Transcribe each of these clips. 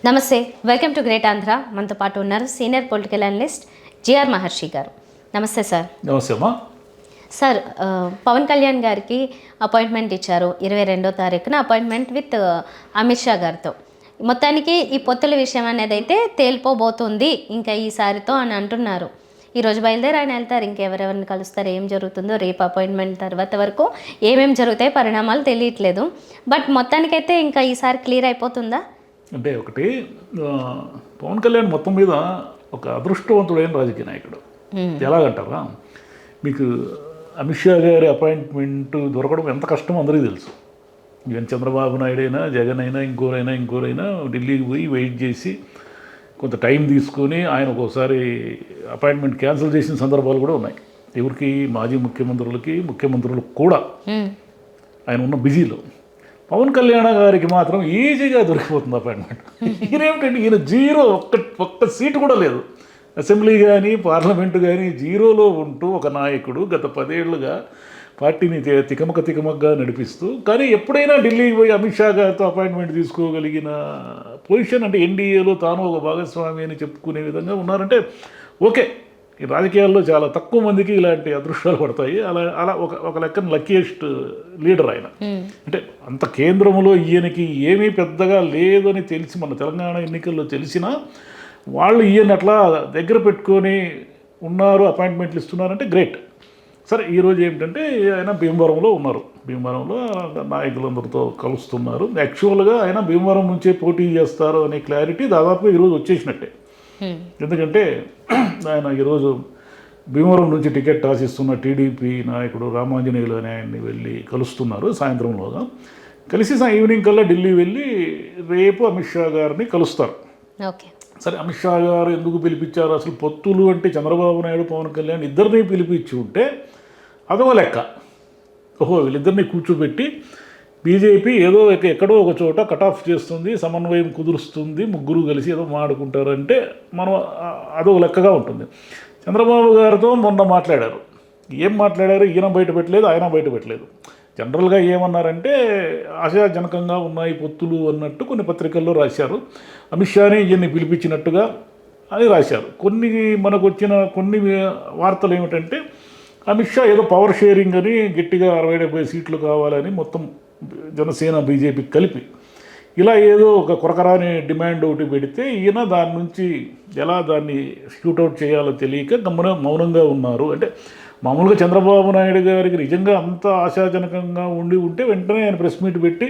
నమస్తే, welcome to great Andhra. మనతో పాటు ఉన్నారు సీనియర్ పొలిటికల్ అనలిస్ట్ జిఆర్ మహర్షి గారు. నమస్తే సార్. నమస్తే అమ్మా. సార్, పవన్ కళ్యాణ్ గారికి అపాయింట్మెంట్ ఇచ్చారు 22వ తారీఖున అపాయింట్మెంట్ విత్ అమిత్ షా గారితో. మొత్తానికి ఈ పొత్తుల విషయం అనేది అయితే తేలిపోబోతుంది ఇంకా ఈసారితో అని అంటున్నారు. ఈరోజు బయలుదేరి ఆయన వెళ్తారు, ఇంకెవరెవరిని కలుస్తారు, ఏం జరుగుతుందో రేపు అపాయింట్మెంట్ తర్వాత వరకు ఏమేమి జరుగుతాయి పరిణామాలు తెలియట్లేదు. బట్ మొత్తానికైతే ఇంకా ఈసారి క్లియర్ అయిపోతుందా? అంటే ఒకటి, పవన్ కళ్యాణ్ మొత్తం మీద ఒక అదృష్టవంతుడైన రాజకీయ నాయకుడు. ఎలాగంటారా, మీకు అమిత్ షా గారి అపాయింట్మెంట్ దొరకడం ఎంత కష్టమో అందరికీ తెలుసు. ఈవెన్ చంద్రబాబు నాయుడు అయినా, జగన్ అయినా, ఇంకోరైనా ఢిల్లీకి పోయి వెయిట్ చేసి కొంత టైం తీసుకొని ఆయన ఒక్కోసారి అపాయింట్మెంట్ క్యాన్సిల్ చేసిన సందర్భాలు కూడా ఉన్నాయి. ఎవరికి, మాజీ ముఖ్యమంత్రులకు కూడా ఆయన ఉన్న బిజీలో. పవన్ కళ్యాణ్ గారికి మాత్రం ఈజీగా దొరికిపోతుంది అపాయింట్మెంట్. ఈయనేమిటంటే ఈయన జీరో, ఒక్క సీటు కూడా లేదు. అసెంబ్లీ కానీ పార్లమెంటు కానీ జీరోలో ఉంటూ ఒక నాయకుడు గత 10 ఏళ్లుగా పార్టీని తికమకగా నడిపిస్తూ, కానీ ఎప్పుడైనా ఢిల్లీకి పోయి అమిత్ షా గారితో అపాయింట్మెంట్ తీసుకోగలిగిన పొజిషన్, అంటే ఎన్డీఏలో తాను ఒక భాగస్వామి అని చెప్పుకునే విధంగా ఉన్నారంటే ఓకే. ఈ రాజకీయాల్లో చాలా తక్కువ మందికి ఇలాంటి అదృష్టాలు పడతాయి. అలా ఒక లెక్కన లక్కీయెస్ట్ లీడర్ ఆయన. అంటే అంత కేంద్రంలో ఈయనకి ఏమీ పెద్దగా లేదని తెలిసి, మన తెలంగాణ ఎన్నికల్లో తెలిసినా వాళ్ళు ఈయన అట్లా దగ్గర పెట్టుకొని ఉన్నారు, అపాయింట్మెంట్లు ఇస్తున్నారంటే గ్రేట్. సరే, ఈరోజు ఏమిటంటే ఆయన భీమవరంలో ఉన్నారు. భీమవరంలో నాయకులందరితో కలుస్తున్నారు. యాక్చువల్గా ఆయన భీమవరం నుంచే పోటీ చేస్తారు అనే క్లారిటీ దాదాపుగా ఈరోజు వచ్చేసినట్టే. ఎందుకంటే ఆయన ఈరోజు భీమవరం నుంచి టికెట్ ఆశిస్తున్న టీడీపీ నాయకుడు రామాంజనేయులు అని ఆయన్ని వెళ్ళి కలుస్తున్నారు సాయంత్రంలోగా. కలిసి ఈవినింగ్ కల్లా ఢిల్లీ వెళ్ళి రేపు అమిత్ షా గారిని కలుస్తారు. ఓకే, సరే, అమిత్ షా గారు ఎందుకు పిలిపించారు? అసలు పొత్తులు అంటే చంద్రబాబు నాయుడు, పవన్ కళ్యాణ్ ఇద్దరిని పిలిపించి ఉంటే అదో లెక్క. వీళ్ళిద్దరిని కూర్చోబెట్టి బీజేపీ ఏదో ఎక్కడో ఒక చోట కట్ ఆఫ్ చేస్తుంది, సమన్వయం కుదురుస్తుంది, ముగ్గురు కలిసి ఏదో మాడుకుంటారంటే మనం అదో లెక్కగా ఉంటుంది. చంద్రబాబు గారితో మొన్న మాట్లాడారు. ఏం మాట్లాడారు? ఈయన బయట పెట్టలేదు, ఆయన బయట పెట్టలేదు. జనరల్గా ఏమన్నారంటే ఆశాజనకంగా ఉన్నాయి పొత్తులు అన్నట్టు కొన్ని పత్రికల్లో రాశారు. అమిత్ షాని ఈయన్ని పిలిపించినట్టుగా అని రాశారు. మనకు వచ్చిన కొన్ని వార్తలు ఏమిటంటే అమిత్ షా ఏదో పవర్ షేరింగ్ అని గట్టిగా 60-70 సీట్లు కావాలని మొత్తం జనసేన బీజేపీ కలిపి ఇలా ఏదో ఒక కొరకరాని డిమాండ్ ఒకటి పెడితే ఈయన దాని నుంచి ఎలా దాన్ని షూట్అవుట్ చేయాలో తెలియక మౌనంగా ఉన్నారు. అంటే మామూలుగా చంద్రబాబు నాయుడు గారికి నిజంగా అంత ఆశాజనకంగా ఉంటే వెంటనే ఆయన ప్రెస్ మీట్ పెట్టి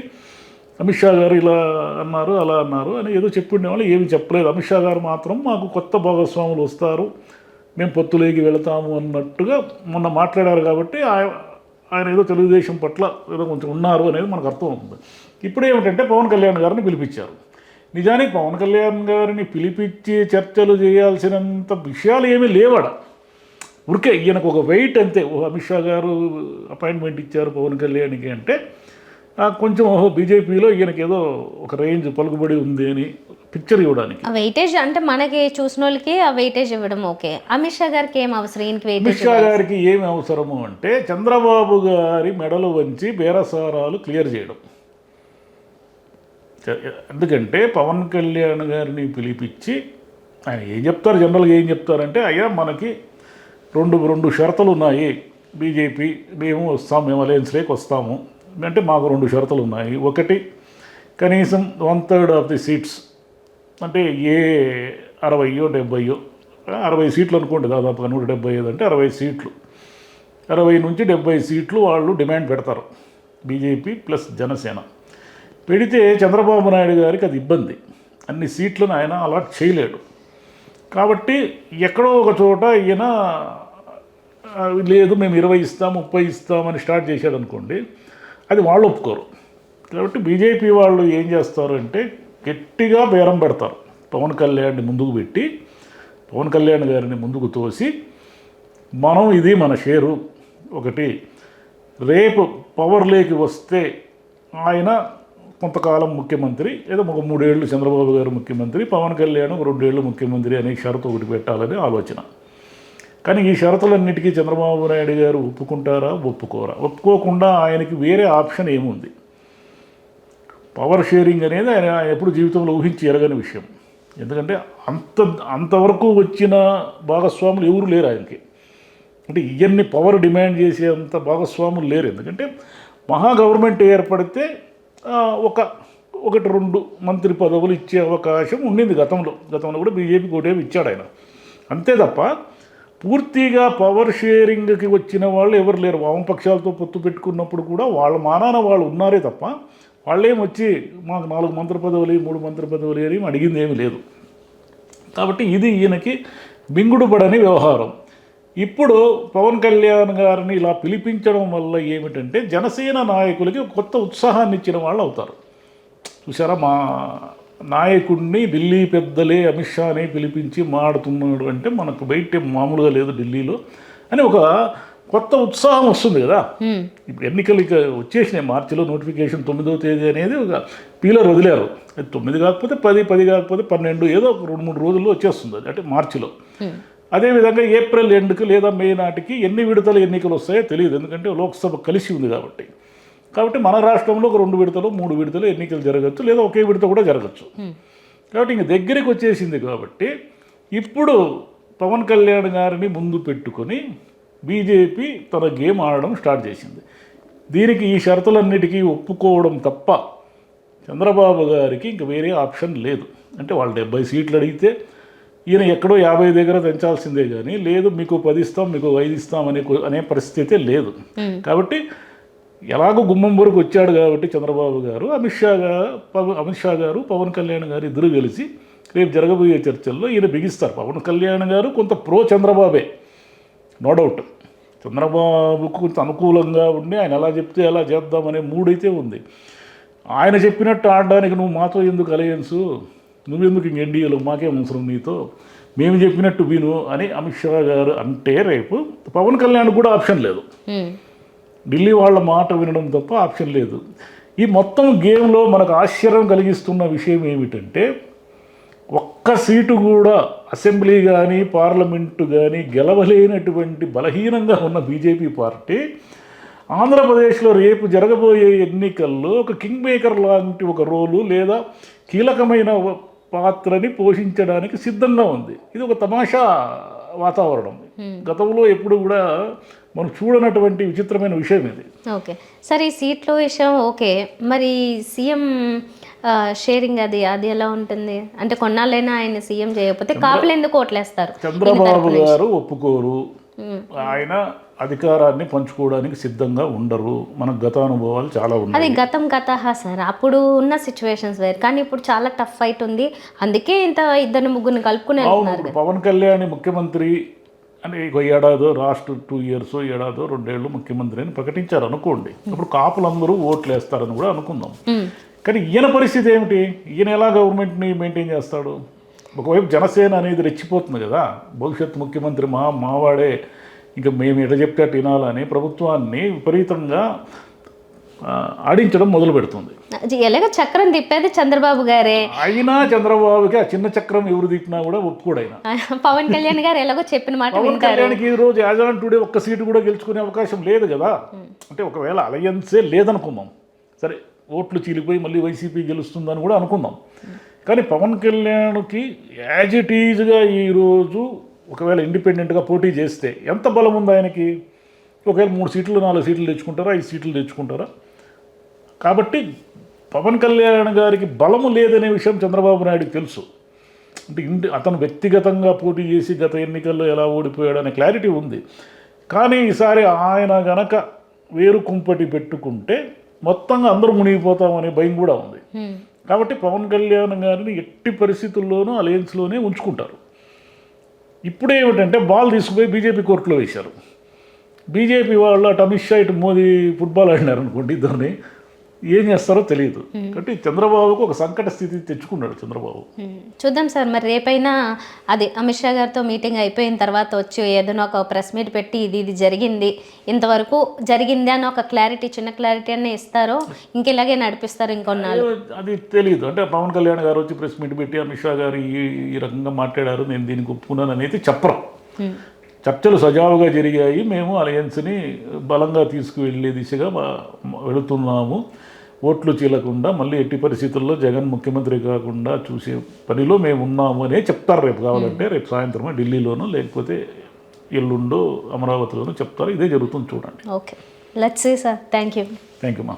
అమిత్ షా గారు ఇలా అన్నారు, అలా అన్నారు అని ఏదో చెప్పుండేవాళ్ళు. ఏమీ చెప్పలేదు. అమిత్ షా గారు మాత్రం మాకు కొత్త భాగస్వాములు వస్తారు, మేము పొత్తులోకి వెళతాము అన్నట్టుగా మొన్న మాట్లాడారు. కాబట్టి ఆయన ఏదో తెలుగుదేశం పట్ల ఏదో కొంచెం ఉన్నారు అనేది మనకు అర్థం అవుతుంది. ఇప్పుడు ఏమిటంటే పవన్ కళ్యాణ్ గారిని పిలిపించారు. నిజానికి పవన్ కళ్యాణ్ గారిని పిలిపించి చర్చలు చేయాల్సినంత విషయాలు ఏమీ లేవడ. ఊరికే ఈయనకు ఒక వెయిట్ అంతే. అమిత్ షా గారు అపాయింట్మెంట్ ఇచ్చారు పవన్ కళ్యాణ్కి అంటే కొంచెం బీజేపీలో ఈయనకి ఏదో ఒక రేంజ్ పలుకుబడి ఉంది అని పిక్చర్ ఇవ్వడానికి. వెయిటేజ్ అంటే మనకి చూసిన వాళ్ళకి ఆ వెయిటేజ్ ఇవ్వడం ఓకే. అమిత్ షా గారికి ఏం అవసరం? అమిత్ షా గారికి ఏమి అవసరము అంటే చంద్రబాబు గారి మెడలు వంచి బేరసారాలు క్లియర్ చేయడం. ఎందుకంటే పవన్ కళ్యాణ్ గారిని పిలిపించి ఆయన ఏం చెప్తారు, జనరల్గా ఏం చెప్తారంటే, అయ్యా మనకి రెండు షరతులు ఉన్నాయి, బీజేపీ మేము అలయన్స్లోకి వస్తాము అంటే మాకు 2 షరతులు ఉన్నాయి. ఒకటి, కనీసం 1/3 ఆఫ్ ది సీట్స్, అంటే 60-70 60 సీట్లు అనుకోండి, దాదాపుగా 175 అంటే 60 సీట్లు, 60 నుంచి 70 సీట్లు వాళ్ళు డిమాండ్ పెడతారు బీజేపీ ప్లస్ జనసేన. పెడితే చంద్రబాబు నాయుడు గారికి అది ఇబ్బంది. అన్ని సీట్లను ఆయన అలాట్ చేయలేడు. కాబట్టి ఎక్కడో ఒక చోట ఈయన లేదు మేము 20 ఇస్తాం, 30 ఇస్తామని స్టార్ట్ చేశాడు అనుకోండి, అది వాళ్ళు ఒప్పుకోరు. కాబట్టి బీజేపీ వాళ్ళు ఏం చేస్తారు అంటే గట్టిగా బేరం పెడతారు. పవన్ కళ్యాణ్ని ముందుకు పెట్టి, పవన్ కళ్యాణ్ గారిని ముందుకు తోసి, మనం ఇది మన షేరు, ఒకటి రేపు పవర్లోకి వస్తే ఆయన కొంతకాలం ముఖ్యమంత్రి, ఏదో ఒక 3 ఏళ్ళు చంద్రబాబు గారు ముఖ్యమంత్రి, పవన్ కళ్యాణ్ 2 ఏళ్ళు ముఖ్యమంత్రి అనే షరతు ఒకటి పెట్టాలని ఆలోచన. కానీ ఈ షరతులన్నిటికీ చంద్రబాబు నాయుడు గారు ఒప్పుకుంటారా, ఒప్పుకోరా? ఒప్పుకోకుండా ఆయనకి వేరే ఆప్షన్ ఏముంది? పవర్ షేరింగ్ అనేది ఆయన ఎప్పుడు జీవితంలో ఊహించి ఎరగని విషయం. ఎందుకంటే అంతవరకు వచ్చిన భాగస్వాములు ఎవరు లేరు ఆయనకి. అంటే ఇవన్నీ పవర్ డిమాండ్ చేసే అంత భాగస్వాములు లేరు. ఎందుకంటే మహా గవర్నమెంట్ ఏర్పడితే ఒకటి రెండు మంత్రి పదవులు ఇచ్చే అవకాశం ఉండింది గతంలో కూడా బీజేపీకి ఒకటేమి ఇచ్చాడు ఆయన. అంతే తప్ప పూర్తిగా పవర్ షేరింగ్కి వచ్చిన వాళ్ళు ఎవరు లేరు. వామపక్షాలతో పొత్తు పెట్టుకున్నప్పుడు కూడా వాళ్ళ మానాన వాళ్ళు ఉన్నారే తప్ప వాళ్ళేం వచ్చి మాకు 4 మంత్రి పదవులు 3 మంత్రి పదవులు అని అడిగింది ఏమీ లేదు. కాబట్టి ఇది ఈయనకి మింగుడు పడని వ్యవహారం. ఇప్పుడు పవన్ కళ్యాణ్ గారిని ఇలా పిలిపించడం వల్ల ఏమిటంటే జనసేన నాయకులకి కొత్త ఉత్సాహాన్ని ఇచ్చిన వాళ్ళు అవుతారు. చూసారా, మా నాయకుడిని ఢిల్లీ పెద్దలే అమిత్ షాని పిలిపించి మాడుతున్నాడు అంటే మనకు బయట మామూలుగా లేదు ఢిల్లీలో అని ఒక కొత్త ఉత్సాహం వస్తుంది కదా. ఇప్పుడు ఎన్నికలు ఇక వచ్చేసినాయి. మార్చిలో నోటిఫికేషన్ 9వ తేదీ అనేది ఒక పీలర్ వదిలేరు. 9 కాకపోతే 10 కాకపోతే 12 ఏదో ఒక 2-3 రోజుల్లో వచ్చేస్తుంది అది, అంటే మార్చిలో. అదేవిధంగా ఏప్రిల్ ఎండ్కి లేదా మే నాటికి ఎన్ని విడతలు ఎన్నికలు వస్తాయో తెలియదు. ఎందుకంటే లోక్సభ కలిసి ఉంది కాబట్టి మన రాష్ట్రంలో ఒక 2 విడతలు 3 విడతలు ఎన్నికలు జరగచ్చు, లేదా ఒకే విడత కూడా జరగచ్చు. కాబట్టి ఇంక దగ్గరికి వచ్చేసింది. కాబట్టి ఇప్పుడు పవన్ కళ్యాణ్ గారిని ముందు పెట్టుకొని బీజేపీ తన గేమ్ ఆడడం స్టార్ట్ చేసింది. దీనికి ఈ షరతులన్నిటికీ ఒప్పుకోవడం తప్ప చంద్రబాబు గారికి ఇంక వేరే ఆప్షన్ లేదు. అంటే వాళ్ళు 70 సీట్లు అడిగితే ఈయన ఎక్కడో 50 దగ్గర తెంచాల్సిందే కానీ లేదు మీకు 10 ఇస్తాం మీకు 5 ఇస్తాం అనే పరిస్థితి లేదు. కాబట్టి ఎలాగో గుమ్మం వరకు వచ్చాడు కాబట్టి చంద్రబాబు గారు అమిత్ షా గారు పవన్ కళ్యాణ్ గారు ఇద్దరు కలిసి రేపు జరగబోయే చర్చల్లో ఈయన బిగిస్తారు. పవన్ కళ్యాణ్ గారు కొంత ప్రో చంద్రబాబే, నో డౌట్. చంద్రబాబుకు కొంత అనుకూలంగా ఉండి ఆయన ఎలా చెప్తే అలా చేద్దామనే మూడైతే ఉంది. ఆయన చెప్పినట్టు ఆడడానికి నువ్వు మాతో ఎందుకు అలయన్సు, నువ్వెందుకు ఇంక ఎన్డీఏలో మాకేం అవసరం నీతో, మేము చెప్పినట్టు విను అని అమిత్ షా గారు అంటే రేపు పవన్ కళ్యాణ్ కూడా ఆప్షన్ లేదు. ఢిల్లీ వాళ్ళ మాట వినడం తప్ప ఆప్షన్ లేదు. ఈ మొత్తం గేమ్లో మనకు ఆశ్చర్యం కలిగిస్తున్న విషయం ఏమిటంటే ఒక్క సీటు కూడా అసెంబ్లీ కానీ పార్లమెంటు కానీ గెలవలేనటువంటి బలహీనంగా ఉన్న బీజేపీ పార్టీ ఆంధ్రప్రదేశ్లో రేపు జరగబోయే ఎన్నికల్లో ఒక కింగ్ మేకర్ లాంటి ఒక రోలు లేదా కీలకమైన పాత్రని పోషించడానికి సిద్ధంగా ఉంది. ఇది ఒక తమాషా వాతావరణం. గతంలో ఎప్పుడు కూడా మనం చూడనటువంటి విచిత్రమైన విషయం ఇది. ఓకే సార్, ఈ సీట్ల విషయం ఓకే, మరి సీఎం షేరింగ్ అది ఎలా ఉంటుంది? అంటే కొన్నాళ్ళైనా ఆయన సీఎం చేయకపోతే కాపులు ఎందుకు ఓట్లేస్తారు? చంద్రబాబు గారు ఒప్పుకోరు, ఆయన అధికారాన్ని పంచుకోవడానికి సిద్ధంగా ఉండరు. మనకు గతానుభవాలు చాలా ఉన్నాయి. అది గత సార్, అప్పుడు ఉన్న సిచ్యువేషన్స్ వేరు, కానీ ఇప్పుడు చాలా టఫ్ ఫైట్ ఉంది. అందుకే ఇంత 2-3 కలుపుకుని వెళ్తున్నారు. పవన్ కళ్యాణ్ ముఖ్యమంత్రి అని ఒక ఏడాదో లాస్ట్ 2 years ఏడాదో 2 ఏళ్ళు ముఖ్యమంత్రి అని ప్రకటించారు అనుకోండి. అప్పుడు కాపులందరూ ఓట్లు వేస్తారని కూడా అనుకుందాం. కానీ ఈయన పరిస్థితి ఏమిటి? ఈయన ఎలా గవర్నమెంట్ని మెయింటైన్ చేస్తాడు? ఒకవైపు జనసేన అనేది రెచ్చిపోతుంది కదా, భవిష్యత్ ముఖ్యమంత్రి మావాడే, ఇంకా మేము ఎట్లా చెప్తే అటు వినాలని ప్రభుత్వాన్ని విపరీతంగా ఆడించడం మొదలు పెడుతుంది. ఎలాగ చక్రం తిప్పేది చంద్రబాబు గారే అయినా చంద్రబాబుకి ఆ చిన్న చక్రం ఎవరు తిప్పినా కూడా ఒప్పుకోడైనా. పవన్ కళ్యాణ్ గారు ఎలాగో చెప్పిన మాట పవన్ కళ్యాణ్కి ఈ రోజు యాజ్ ఆన్ టుడే ఒక్క సీటు కూడా గెలుచుకునే అవకాశం లేదు కదా. అంటే ఒకవేళ అలయన్సే లేదనుకుందాం, సరే ఓట్లు చీలిపోయి మళ్ళీ వైసీపీ గెలుస్తుందని కూడా అనుకుందాం. కానీ పవన్ కళ్యాణ్కి యాజ్ ఇట్ ఈజ్గా ఈరోజు ఒకవేళ ఇండిపెండెంట్గా పోటీ చేస్తే ఎంత బలం ఉంది ఆయనకి? ఒకవేళ 3 సీట్లు 4 సీట్లు తెచ్చుకుంటారా, 5 సీట్లు తెచ్చుకుంటారా? కాబట్టి పవన్ కళ్యాణ్ గారికి బలము లేదనే విషయం చంద్రబాబు నాయుడుకి తెలుసు. అంటే అతను వ్యక్తిగతంగా పోటీ చేసి గత ఎన్నికల్లో ఎలా ఓడిపోయాడు అనే క్లారిటీ ఉంది. కానీ ఈసారి ఆయన గనక వేరు కుంపటి పెట్టుకుంటే మొత్తంగా అందరూ మునిగిపోతామనే భయం కూడా ఉంది. కాబట్టి పవన్ కళ్యాణ్ గారిని ఎట్టి పరిస్థితుల్లోనూ అలయన్స్లోనే ఉంచుకుంటారు. ఇప్పుడేమిటంటే బాల్ తీసుకుపోయి బీజేపీ కోర్టులో వేశారు. బీజేపీ వాళ్ళు అటు అమిత్ షా ఇటు మోదీ ఫుట్బాల్ ఆడినారు అనుకోండి, ఇద్దరిని ఏం చేస్తారో తెలియదు. కాబట్టి చంద్రబాబుకు ఒక సంకట స్థితి తెచ్చుకున్నాడు చంద్రబాబు. చూద్దాం సార్, మరి రేపైనా అది అమిత్ షా గారితో మీటింగ్ అయిపోయిన తర్వాత వచ్చి ఏదైనా ఒక ప్రెస్ మీట్ పెట్టి ఇది జరిగింది, ఇంతవరకు జరిగింది అని ఒక చిన్న క్లారిటీ అన్నీ ఇస్తారో ఇంక ఇలాగే నడిపిస్తారు ఇంకొన్నాళ్ళు? అది తెలియదు. అంటే పవన్ కళ్యాణ్ గారు వచ్చి ప్రెస్ మీట్ పెట్టి అమిత్ షా గారు ఈ రకంగా మాట్లాడారు, నేను దీనికి ఒప్పుకున్నాను అనేది చెప్పరు. చర్చలు సజావుగా జరిగాయి, మేము అలయన్స్ని బలంగా తీసుకువెళ్ళే దిశగా వెళుతున్నాము, ఓట్లు చీలకుండా మళ్ళీ ఎట్టి పరిస్థితుల్లో జగన్ ముఖ్యమంత్రి కాకుండా చూసే పనిలో మేము ఉన్నాము అనే చెప్తారు రేపు కావాలంటే. రేపు సాయంత్రమో ఢిల్లీలోనో లేకపోతే ఎల్లుండో అమరావతిలోనో చెప్తారు. ఇదే జరుగుతుంది చూడండి. Okay, let's see sir. Thank you. Thank you మా.